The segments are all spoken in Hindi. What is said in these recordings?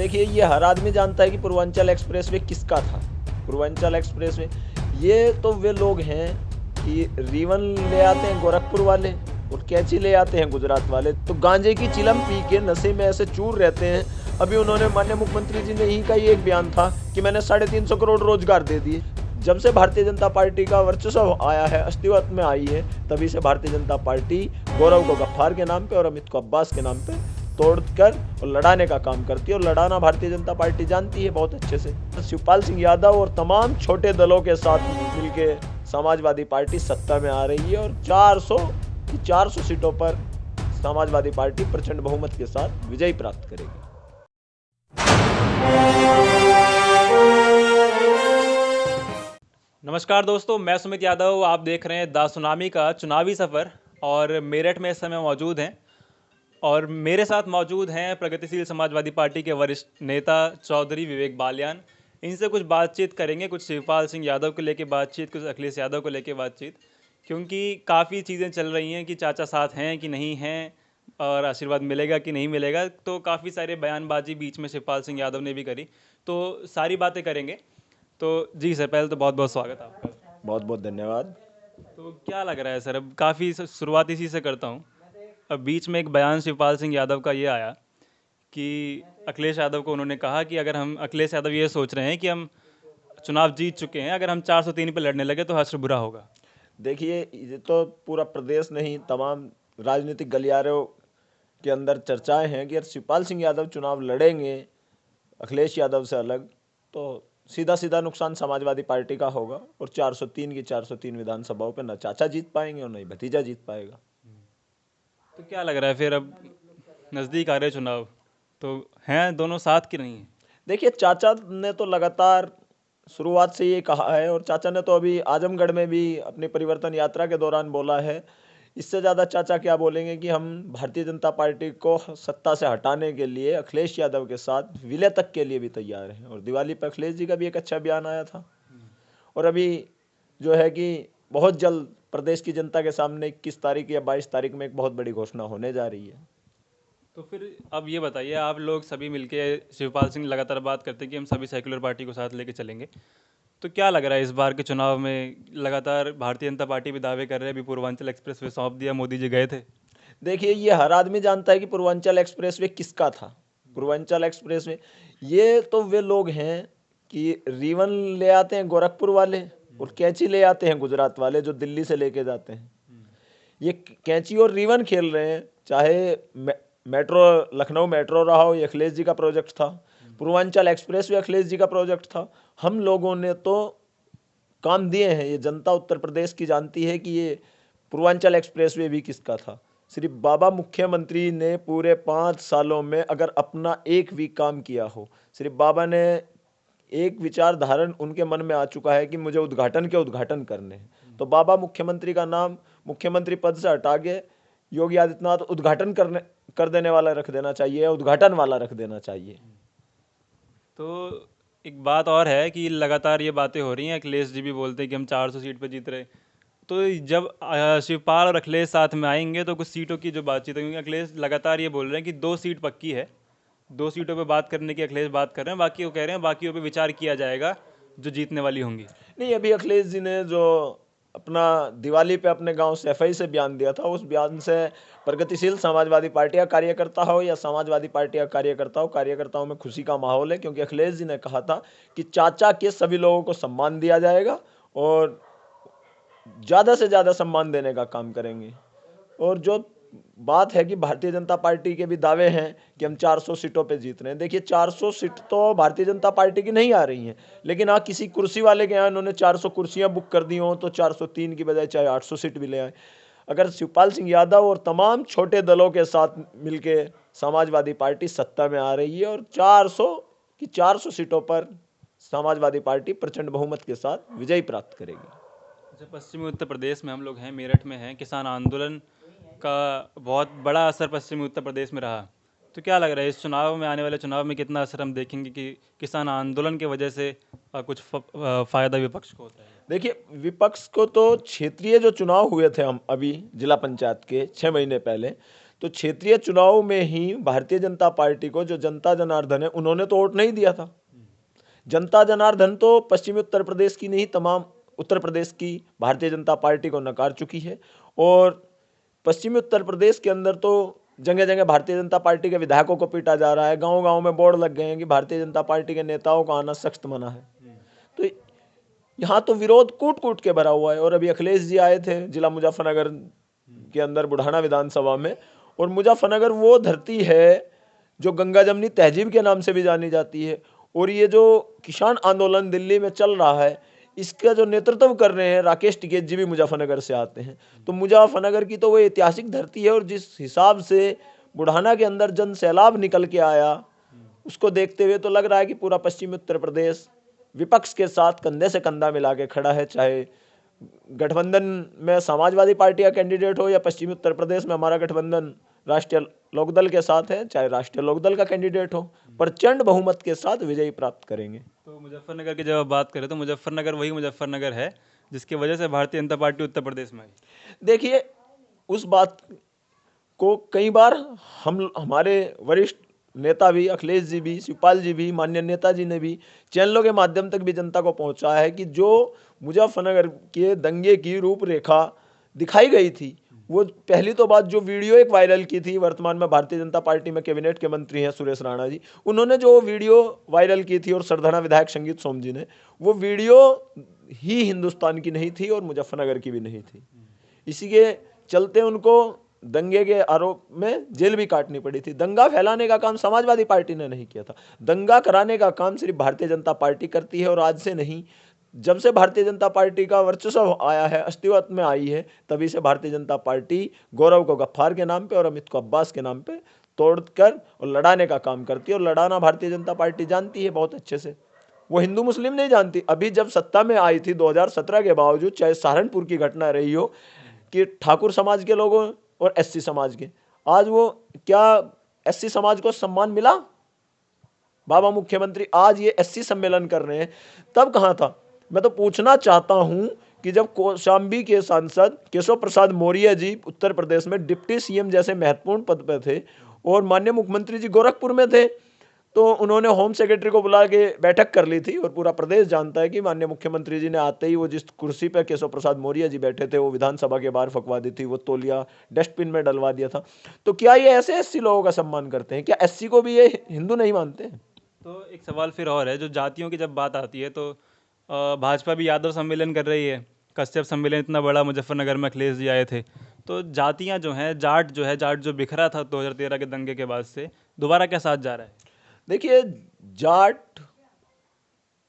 देखिए, ये हर आदमी जानता है कि पूर्वांचल एक्सप्रेसवे किसका था। पूर्वांचल एक्सप्रेसवे ये तो वे लोग हैं कि रीवन ले आते हैं गोरखपुर वाले और कैंची ले आते हैं गुजरात वाले। तो गांजे की चिलम पी के नशे में ऐसे चूर रहते हैं। अभी उन्होंने माननीय मुख्यमंत्री जी ने ही का ही एक बयान था कि मैंने 350 करोड़ रोजगार दे दिए। जब से भारतीय जनता पार्टी का वर्चस्व आया है, अस्तित्व में आई है, तभी से भारतीय जनता पार्टी गौरव को गफ्फार के नाम पे और अमित को अब्बास के नाम पे तोड़कर और लड़ाने का काम करती है। और लड़ाना भारतीय जनता पार्टी जानती है बहुत अच्छे से। शिवपाल सिंह यादव और तमाम छोटे दलों के साथ मिलके समाजवादी पार्टी सत्ता में आ रही है और 400 सीटों पर समाजवादी पार्टी प्रचंड बहुमत के साथ विजय प्राप्त करेगी। नमस्कार दोस्तों, मैं सुमित यादव। आप देख रहे हैं द सुनामी का चुनावी सफ़र और मेरठ में इस समय मौजूद हैं और मेरे साथ मौजूद हैं प्रगतिशील समाजवादी पार्टी के वरिष्ठ नेता चौधरी विवेक बालियान। इनसे कुछ बातचीत करेंगे, कुछ शिवपाल सिंह यादव को लेकर बातचीत, कुछ अखिलेश यादव को लेकर बातचीत, क्योंकि काफ़ी चीज़ें चल रही हैं कि चाचा साथ हैं कि नहीं हैं और आशीर्वाद मिलेगा कि नहीं मिलेगा। तो काफ़ी सारे बयानबाजी बीच में शिवपाल सिंह यादव ने भी करी, तो सारी बातें करेंगे। तो जी सर, पहले तो बहुत बहुत स्वागत है आपका। बहुत बहुत धन्यवाद। तो क्या लग रहा है सर, अब काफ़ी शुरुआत इसी से करता हूँ। अब बीच में एक बयान शिवपाल सिंह यादव का ये आया कि अखिलेश यादव को उन्होंने कहा कि अगर हम, अखिलेश यादव ये सोच रहे हैं कि हम चुनाव जीत चुके हैं, अगर हम 403 पे लड़ने लगे तो हश्र बुरा होगा। देखिए, ये तो पूरा प्रदेश नहीं, तमाम राजनीतिक गलियारों के अंदर चर्चाएं हैं कि अगर शिवपाल सिंह यादव चुनाव लड़ेंगे अखिलेश यादव से अलग, तो सीधा सीधा नुकसान समाजवादी पार्टी का होगा और 403 की 403 विधानसभाओं पे न चाचा जीत पाएंगे और न ही भतीजा जीत पाएगा। तो क्या लग रहा है फिर, अब नज़दीक आ रहे चुनाव, तो हैं दोनों साथ की नहीं है? देखिए, चाचा ने तो लगातार शुरुआत से ये कहा है और चाचा ने तो अभी आजमगढ़ में भी अपनी परिवर्तन यात्रा के दौरान बोला है। इससे ज़्यादा चाचा क्या बोलेंगे कि हम भारतीय जनता पार्टी को सत्ता से हटाने के लिए अखिलेश यादव के साथ विलय तक के लिए भी तैयार हैं। और दिवाली पर अखिलेश जी का भी एक अच्छा बयान आया था। और अभी जो है कि बहुत जल्द प्रदेश की जनता के सामने 21 तारीख या 22 तारीख में एक बहुत बड़ी घोषणा होने जा रही है। तो फिर अब ये बताइए, आप लोग सभी मिलके, शिवपाल सिंह लगातार बात करते हैं कि हम सभी सेक्युलर पार्टी को साथ लेके चलेंगे, तो क्या लग रहा है इस बार के चुनाव में? लगातार भारतीय जनता पार्टी भी दावे कर रहे हैं, अभी पूर्वांचल एक्सप्रेस वे सौंप दिया, मोदी जी गए थे। देखिए, ये हर आदमी जानता है कि पूर्वांचल एक्सप्रेसवे किसका था। पूर्वांचल एक्सप्रेसवे ये तो वे लोग हैं कि रीवन ले आते हैं गोरखपुर वाले और कैंची ले आते हैं गुजरात वाले, जो दिल्ली से लेके जाते हैं। ये कैंची और रीवन खेल रहे हैं, चाहे मेट्रो, लखनऊ मेट्रो रहा हो, ये अखिलेश जी का प्रोजेक्ट था। पूर्वांचल एक्सप्रेसवे अखिलेश जी का प्रोजेक्ट था। हम लोगों ने तो काम दिए हैं। ये जनता उत्तर प्रदेश की जानती है कि ये पूर्वांचल एक्सप्रेसवे भी किसका था। सिर्फ बाबा मुख्यमंत्री ने पूरे 5 सालों में अगर अपना एक भी काम किया हो, सिर्फ बाबा ने एक विचार धारण उनके मन में आ चुका है कि मुझे उद्घाटन करने हैं, तो बाबा मुख्यमंत्री का नाम मुख्यमंत्री पद से हटा के योगी आदित्यनाथ उद्घाटन कर देने वाला रख देना चाहिए, उद्घाटन वाला रख देना चाहिए। तो एक बात और है कि लगातार ये बातें हो रही हैं, अखिलेश जी भी बोलते हैं कि हम 400 सीट पे जीत रहे। तो जब शिवपाल और अखिलेश साथ में आएंगे तो कुछ सीटों की जो बातचीत होगी, अखिलेश लगातार ये बोल रहे हैं कि 2 सीट पक्की है, 2 सीटों पे बात करने की अखिलेश बात कर रहे हैं, बाकी वो कह रहे हैं बाकियों पे विचार किया जाएगा जो जीतने वाली होंगी। नहीं, अभी अखिलेश जी ने जो अपना दिवाली पे अपने गांव सैफई से बयान दिया था, उस बयान से प्रगतिशील समाजवादी पार्टी का कार्यकर्ता हो या समाजवादी पार्टी का कार्यकर्ता हो, कार्यकर्ताओं में खुशी का माहौल है, क्योंकि अखिलेश जी ने कहा था कि चाचा के सभी लोगों को सम्मान दिया जाएगा और ज़्यादा से ज़्यादा सम्मान देने का काम करेंगे। और जो बात है कि भारतीय जनता पार्टी के भी दावे हैं कि हम 400 सीटों पे जीत रहे हैं। देखिए, 400 सीट तो भारतीय जनता पार्टी की नहीं आ रही हैं, लेकिन हाँ, किसी कुर्सी वाले के यहाँ उन्होंने 400 कुर्सियां बुक कर दी हों तो 403 की बजाय चाहे 800 सीट भी ले आए। अगर शिवपाल सिंह यादव और तमाम छोटे दलों के साथ मिलके समाजवादी पार्टी सत्ता में आ रही है और 400 सीटों पर समाजवादी पार्टी प्रचंड बहुमत के साथ विजय प्राप्त करेगी। अच्छा, पश्चिमी उत्तर प्रदेश में हम लोग हैं, मेरठ में हैं, किसान आंदोलन का बहुत बड़ा असर पश्चिमी उत्तर प्रदेश में रहा। तो क्या लग रहा है इस चुनाव में, आने वाले चुनाव में कितना असर हम देखेंगे कि किसान आंदोलन की वजह से कुछ फ़ायदा विपक्ष को होता है? देखिए, विपक्ष को तो क्षेत्रीय जो चुनाव हुए थे हम अभी जिला पंचायत के 6 महीने पहले, तो क्षेत्रीय चुनाव में ही भारतीय जनता पार्टी को जो जनता जनार्दन है उन्होंने तो वोट नहीं दिया था। जनता जनार्दन तो पश्चिमी उत्तर प्रदेश की नहीं, तमाम उत्तर प्रदेश की भारतीय जनता पार्टी को नकार चुकी है। और पश्चिमी उत्तर प्रदेश के अंदर तो जगह जगह भारतीय जनता पार्टी के विधायकों को पीटा जा रहा है। गांव गांव में बोर्ड लग गए हैं कि भारतीय जनता पार्टी के नेताओं का आना सख्त मना है। तो यहाँ तो विरोध कूट कूट के भरा हुआ है। और अभी अखिलेश जी आए थे जिला मुजफ्फरनगर के अंदर बुढ़ाना विधानसभा में, और मुजफ्फरनगर वो धरती है जो गंगा जमनी तहजीब के नाम से भी जानी जाती है। और ये जो किसान आंदोलन दिल्ली में चल रहा है, इसका जो नेतृत्व कर रहे हैं राकेश टिकैत जी भी मुजफ्फरनगर से आते हैं। तो मुजफ्फरनगर की तो वो ऐतिहासिक धरती है। और जिस हिसाब से बुढ़ाना के अंदर जन सैलाब निकल के आया, उसको देखते हुए तो लग रहा है कि पूरा पश्चिमी उत्तर प्रदेश विपक्ष के साथ कंधे से कंधा मिला के खड़ा है। चाहे गठबंधन में समाजवादी पार्टी का कैंडिडेट हो या पश्चिमी उत्तर प्रदेश में हमारा गठबंधन राष्ट्रीय लोकदल के साथ है, चाहे राष्ट्रीय लोकदल का कैंडिडेट हो, प्रचंड बहुमत के साथ विजयी प्राप्त करेंगे। तो मुजफ्फरनगर की जब आप बात करें तो मुजफ्फरनगर वही मुजफ्फरनगर है जिसकी वजह से भारतीय जनता पार्टी उत्तर प्रदेश में आई। देखिए, उस बात को कई बार हमारे वरिष्ठ नेता भी, अखिलेश जी भी, शिवपाल जी भी, माननीय नेताजी ने भी चैनलों के माध्यम तक भी जनता को पहुंचाया है कि जो मुजफ्फरनगर के दंगे की रूपरेखा दिखाई गई थी, वो पहली तो बात जो वीडियो एक वायरल की थी, वर्तमान में भारतीय जनता पार्टी में कैबिनेट के मंत्री हैं सुरेश राणा जी, उन्होंने जो वीडियो वायरल की थी और सरधना विधायक संगीत सोम जी ने, वो वीडियो ही हिंदुस्तान की नहीं थी और मुजफ्फरनगर की भी नहीं थी। इसी के चलते उनको दंगे के आरोप में जेल भी काटनी पड़ी थी। दंगा फैलाने का काम समाजवादी पार्टी ने नहीं किया था, दंगा कराने का काम सिर्फ भारतीय जनता पार्टी करती है। और आज से नहीं, जब से भारतीय जनता पार्टी का वर्चस्व आया है, अस्तित्व में आई है, तभी से भारतीय जनता पार्टी गौरव को गफ्फार के नाम पे और अमित को अब्बास के नाम पे तोड़कर और लड़ाने का काम करती है। और लड़ाना भारतीय जनता पार्टी जानती है बहुत अच्छे से, वो हिंदू मुस्लिम नहीं जानती। अभी जब सत्ता में आई थी 2017 के बावजूद, चाहे सहारनपुर की घटना रही हो कि ठाकुर समाज के लोगों और एससी समाज के, आज वो क्या एससी समाज को सम्मान मिला? बाबा मुख्यमंत्री आज ये एससी सम्मेलन कर रहे हैं, तब कहां था? मैं तो पूछना चाहता हूं कि जब कौशाम्बी के सांसद केशव प्रसाद मौर्य जी उत्तर प्रदेश में डिप्टी सीएम जैसे महत्वपूर्ण पद पर थे और माननीय मुख्यमंत्री जी गोरखपुर में थे, तो उन्होंने होम सेक्रेटरी को बुला के बैठक कर ली थी। और पूरा प्रदेश जानता है कि माननीय मुख्यमंत्री जी ने आते ही वो जिस कुर्सी पर केशव प्रसाद मौर्य जी बैठे थे, वो विधानसभा के बाहर फंकवा दी थी, वो तौलिया डस्टबिन में डलवा दिया था। तो क्या ये ऐसे एससी लोगों का सम्मान करते हैं? क्या एससी को भी ये हिंदू नहीं मानते हैं? तो एक सवाल फिर और है, जो जातियों की जब बात आती है तो भाजपा भी यादव सम्मेलन कर रही है, कश्यप सम्मेलन इतना बड़ा मुजफ्फरनगर में अखिलेश जी आए थे। तो जातियां जो हैं, जाट जो बिखरा था 2013 के दंगे के बाद से, दोबारा क्या साथ जा रहा है? देखिए, जाट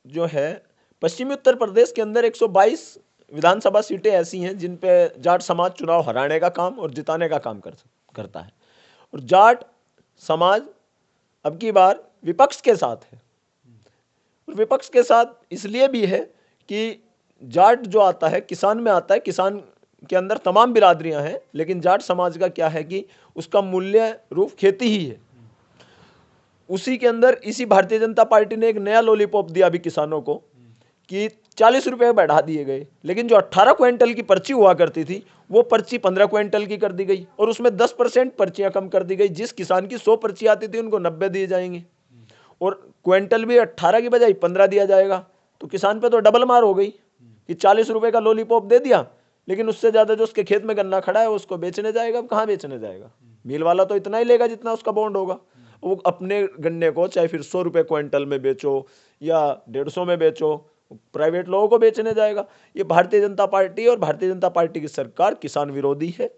जो है पश्चिमी उत्तर प्रदेश के अंदर 122 विधानसभा सीटें ऐसी हैं जिन पे जाट समाज चुनाव हराने का काम और जिताने का काम करता है। और जाट समाज अब की बार विपक्ष के साथ है। और विपक्ष के साथ इसलिए भी है कि जाट जो आता है किसान में आता है, किसान के अंदर तमाम बिरादरियां हैं, लेकिन जाट समाज का क्या है कि उसका मूल्य रूप खेती ही है। उसी के अंदर इसी भारतीय जनता पार्टी ने एक नया लॉलीपॉप दिया अभी किसानों को कि 40 रुपए बढ़ा दिए गए, लेकिन जो 18 क्विंटल की पर्ची हुआ करती थी वो पर्ची 15 क्विंटल की कर दी गई और उसमें 10% पर्चियां कम कर दी गई। जिस किसान की 100 पर्ची आती थी उनको 90 दिए जाएंगे और क्विंटल भी 18 की बजाय 15 दिया जाएगा। तो किसान पे तो डबल मार हो गई कि 40 रुपए का लॉलीपॉप दे दिया, लेकिन उससे ज्यादा जो उसके खेत में गन्ना खड़ा है उसको बेचने जाएगा। अब कहाँ बेचने जाएगा? मिल वाला तो इतना ही लेगा जितना उसका बॉन्ड होगा। वो अपने गन्ने को चाहे फिर 100 रुपए क्विंटल में बेचो या 150 में बेचो, प्राइवेट लोगों को बेचने जाएगा। ये भारतीय जनता पार्टी और भारतीय जनता पार्टी की सरकार किसान विरोधी है।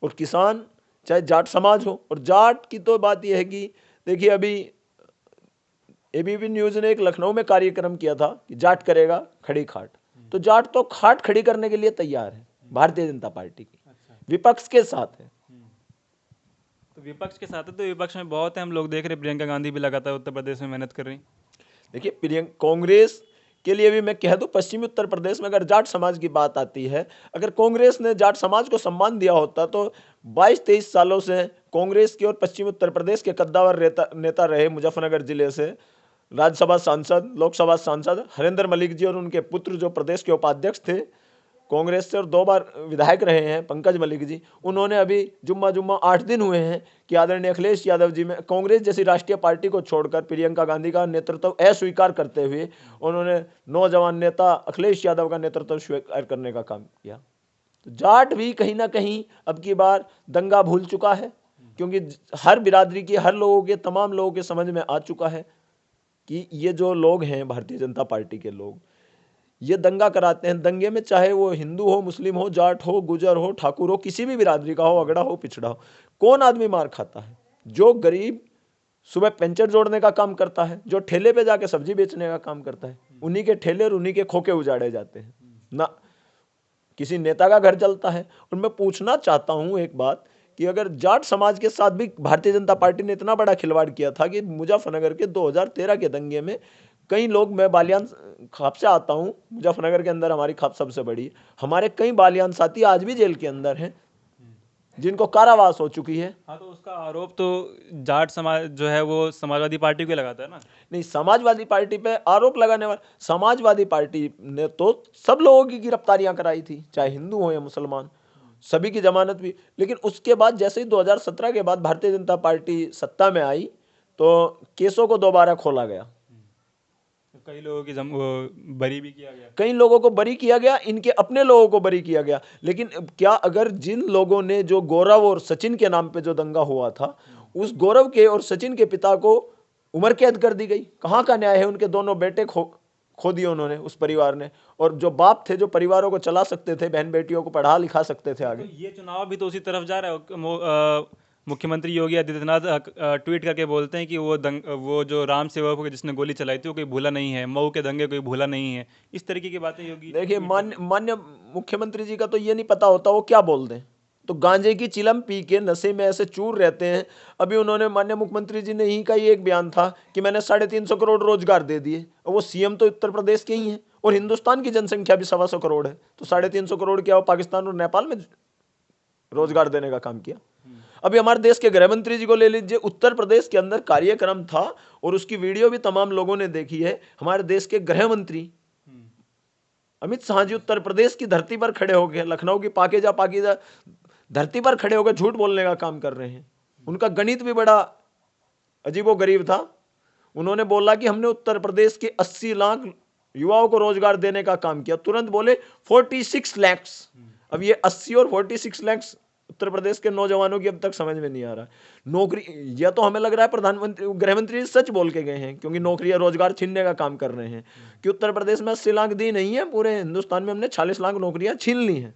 और किसान चाहे जाट समाज हो, और जाट की तो बात यह है कि देखिए अभी एबीपी न्यूज ने एक लखनऊ में कार्यक्रम किया था कि जाट करेगा खड़ी खाट। तो जाट तो खाट खड़ी करने के लिए तैयार है भारतीय जनता पार्टी की, विपक्ष के साथ है। तो विपक्ष के साथ है, तो विपक्ष में बहुत है, हम लोग देख रहे हैं प्रियंका गांधी भी लगातार उत्तर प्रदेश में मेहनत कर रही। देखिए, देखिए, कांग्रेस के लिए भी मैं कह दूं, पश्चिमी उत्तर प्रदेश में अगर जाट समाज की बात आती है, अगर कांग्रेस ने जाट समाज को सम्मान दिया होता तो 22-23 सालों से कांग्रेस की और पश्चिमी उत्तर प्रदेश के कद्दावर नेता रहे मुजफ्फरनगर जिले से राज्यसभा सांसद, लोकसभा सांसद हरेंद्र मलिक जी और उनके पुत्र जो प्रदेश के उपाध्यक्ष थे कांग्रेस से और 2 बार विधायक रहे हैं पंकज मलिक जी, उन्होंने अभी जुम्मा 8 दिन हुए हैं कि आदरणीय अखिलेश यादव जी में कांग्रेस जैसी राष्ट्रीय पार्टी को छोड़कर प्रियंका गांधी का नेतृत्व अस्वीकार करते हुए उन्होंने नौजवान नेता अखिलेश यादव का नेतृत्व स्वीकार करने का काम किया। तो जाट भी कहीं ना कहीं अब की बार दंगा भूल चुका है, क्योंकि हर बिरादरी के, हर लोगों के, तमाम लोगों के समझ में आ चुका है कि ये जो लोग हैं भारतीय जनता पार्टी के लोग, ये दंगा कराते हैं। दंगे में चाहे वो हिंदू हो, मुस्लिम हो, जाट हो, गुजर हो, ठाकुर हो, किसी भी बिरादरी का हो, अगड़ा हो, पिछड़ा हो, कौन आदमी मार खाता है? जो गरीब सुबह पेंचर जोड़ने का काम करता है, जो ठेले पे जाके सब्जी बेचने का काम करता है, उन्हीं के ठेले और उन्हीं के खोखे उजाड़े जाते हैं ना, किसी नेता का घर चलता है। और मैं पूछना चाहता हूं एक बात कि अगर जाट समाज के साथ भी भारतीय जनता पार्टी ने इतना बड़ा खिलवाड़ किया था कि मुजफ्फरनगर के 2013 के दंगे में कई लोग, मैं बालियान खाप से आता हूं, मुजफ्फरनगर के अंदर हमारी खाप सबसे बड़ी, हमारे कई बालियान साथी आज भी जेल के अंदर हैं, जिनको कारावास हो चुकी है। हाँ, तो उसका आरोप तो जाट समाज जो है वो समाजवादी पार्टी को लगाता है ना। नहीं, समाजवादी पार्टी पे आरोप लगाने वाला, समाजवादी पार्टी ने तो सब लोगों की गिरफ्तारियां कराई थी, चाहे हिंदू हो या मुसलमान, सभी की जमानत भी। लेकिन उसके बाद जैसे ही 2017 के बाद भारतीय जनता पार्टी सत्ता में आई तो केसों को दोबारा खोला गया, तो कई लोगों की वो बरी भी किया गया। कई लोगों को बरी किया गया, इनके अपने लोगों को बरी किया गया। लेकिन क्या अगर जिन लोगों ने, जो गौरव और सचिन के नाम पे जो दंगा हुआ था, उस गौरव के और सचिन के पिता को उम्र कैद कर दी गई, कहाँ का न्याय है? उनके दोनों बेटे खो दिए उन्होंने, उस परिवार ने। और जो बाप थे, जो परिवारों को चला सकते थे, बहन बेटियों को पढ़ा लिखा सकते थे आगे। तो ये चुनाव भी तो उसी तरफ जा रहा है। मुख्यमंत्री योगी आदित्यनाथ ट्वीट करके बोलते हैं कि वो जो राम सेवक को जिसने गोली चलाई थी वो कोई भूला नहीं है, मऊ के दंगे कोई भूला नहीं है, इस तरीके की बातें योगी। देखिए, मान्य मुख्यमंत्री जी का तो ये नहीं पता होता वो क्या बोल दें, तो गांजे की चिलम पी के नशे में ऐसे चूर रहते हैं। अभी उन्होंने, माननीय मुख्यमंत्री जी ने ही का ही एक बयान था कि मैंने 350 करोड़ रोजगार दे दिए, और वो सीएम तो उत्तर प्रदेश के ही हैं, और हिंदुस्तान की जनसंख्या भी 125 करोड़ है, तो 350 करोड़ क्या, वो पाकिस्तान और नेपाल में रोजगार देने का काम किया। अभी हमारे देश के गृह मंत्री जी को ले लीजिए, उत्तर प्रदेश के अंदर कार्यक्रम था और उसकी वीडियो भी तमाम लोगों ने देखी है। हमारे देश के गृह मंत्री अमित शाह जी उत्तर प्रदेश की धरती पर खड़े हो गए, लखनऊ की पाकीजा धरती पर खड़े होकर झूठ बोलने का काम कर रहे हैं। उनका गणित भी बड़ा अजीबोगरीब था। उन्होंने बोला कि हमने उत्तर प्रदेश के 80 लाख युवाओं को रोजगार देने का काम किया, तुरंत बोले 46 लाख। अब ये 80 और 46 लाख उत्तर प्रदेश के नौजवानों की अब तक समझ में नहीं आ रहा नौकरी। या तो हमें लग रहा है प्रधानमंत्री, गृह मंत्री सच बोल के गए हैं, क्योंकि नौकरी या रोजगार छीनने का काम कर रहे हैं कि उत्तर प्रदेश में 80 लाख दी नहीं है, पूरे हिंदुस्तान में हमने 40 लाख नौकरियां छीन ली हैं।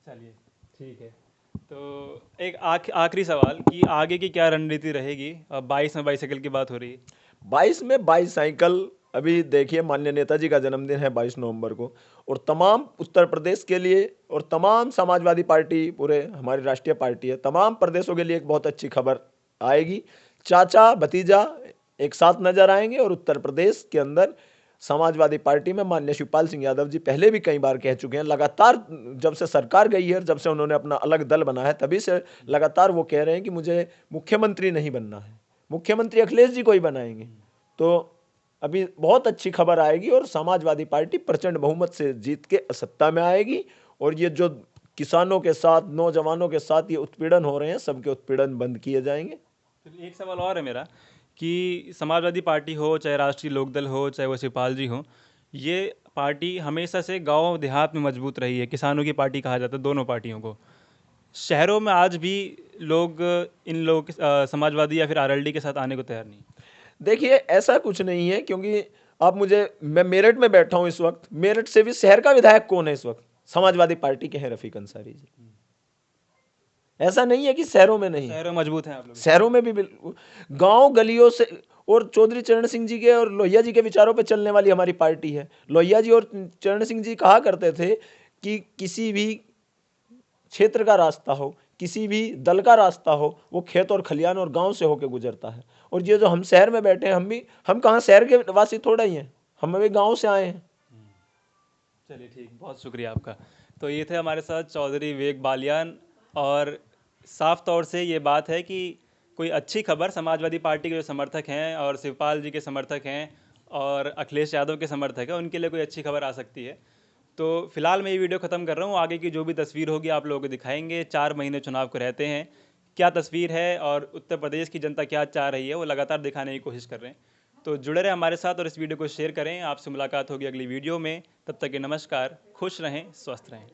चलिए ठीक है, तो एक आखिरी सवाल कि आगे की क्या रणनीति रहेगी? अब 22 में बाईसाइकिल की बात हो रही है। 22 में बाईसाइकिल, अभी देखिए माननीय नेताजी का जन्मदिन है 22 नवंबर को, और तमाम उत्तर प्रदेश के लिए और तमाम समाजवादी पार्टी, पूरे हमारी राष्ट्रीय पार्टी है, तमाम प्रदेशों के लिए एक बहुत अच्छी खबर आएगी। चाचा भतीजा एक साथ नजर आएंगे, और उत्तर प्रदेश के अंदर समाजवादी पार्टी में माननीय शिवपाल सिंह यादव जी पहले भी कई बार कह चुके हैं, लगातार जब से सरकार गई है, जब से उन्होंने अपना अलग दल बनाया है, तभी से लगातार वो कह रहे हैं कि मुझे मुख्यमंत्री नहीं बनना है, मुख्यमंत्री अखिलेश जी को ही बनाएंगे। तो अभी बहुत अच्छी खबर आएगी और समाजवादी पार्टी प्रचंड बहुमत से जीत के सत्ता में आएगी। और ये जो किसानों के साथ, नौजवानों के साथ ये उत्पीड़न हो रहे हैं, सबके उत्पीड़न बंद किए जाएंगे। तो एक सवाल और है मेरा कि समाजवादी पार्टी हो, चाहे राष्ट्रीय लोकदल हो, चाहे वो शिवपाल जी हो, ये पार्टी हमेशा से गांव देहात में मजबूत रही है, किसानों की पार्टी कहा जाता है दोनों पार्टियों को। शहरों में आज भी लोग इन लोग समाजवादी या फिर आरएलडी के साथ आने को तैयार नहीं। देखिए, ऐसा कुछ नहीं है, क्योंकि आप मैं मेरठ में बैठा हूं इस वक्त, मेरठ से भी शहर का विधायक कौन है इस वक्त? समाजवादी पार्टी के हैं रफीक अंसारी जी। ऐसा नहीं है कि शहरों में नहीं, शहरों मजबूत हैं आप लोग। शहरों में भी बिल्कुल, गांव गलियों से। और चौधरी चरण सिंह जी के और लोहिया जी के विचारों पे चलने वाली हमारी पार्टी है। लोहिया जी और चरण सिंह जी कहा करते थे कि किसी भी क्षेत्र का रास्ता हो, किसी भी दल का रास्ता हो, वो खेत और खलियान और गांव से होकर गुजरता है। और ये जो हम शहर में बैठे हैं, हम कहाँ शहर के वासी थोड़ा ही हैं, हम अभी गांव से आए हैं। चलिए ठीक, बहुत शुक्रिया आपका। तो ये थे हमारे साथ चौधरी विवेक बालियान, और साफ तौर से ये बात है कि कोई अच्छी खबर समाजवादी पार्टी के जो समर्थक हैं और शिवपाल जी के समर्थक हैं और अखिलेश यादव के समर्थक हैं, उनके लिए कोई अच्छी खबर आ सकती है। तो फिलहाल मैं ये वीडियो ख़त्म कर रहा हूँ। आगे की जो भी तस्वीर होगी आप लोगों को दिखाएंगे। 4 महीने चुनाव को रहते हैं, क्या तस्वीर है और उत्तर प्रदेश की जनता क्या चाह रही है वो लगातार दिखाने की कोशिश कर रहे हैं। तो जुड़े रहें हमारे साथ और इस वीडियो को शेयर करें। आपसे मुलाकात होगी अगली वीडियो में। तब तक के नमस्कार, खुश रहें, स्वस्थ रहें।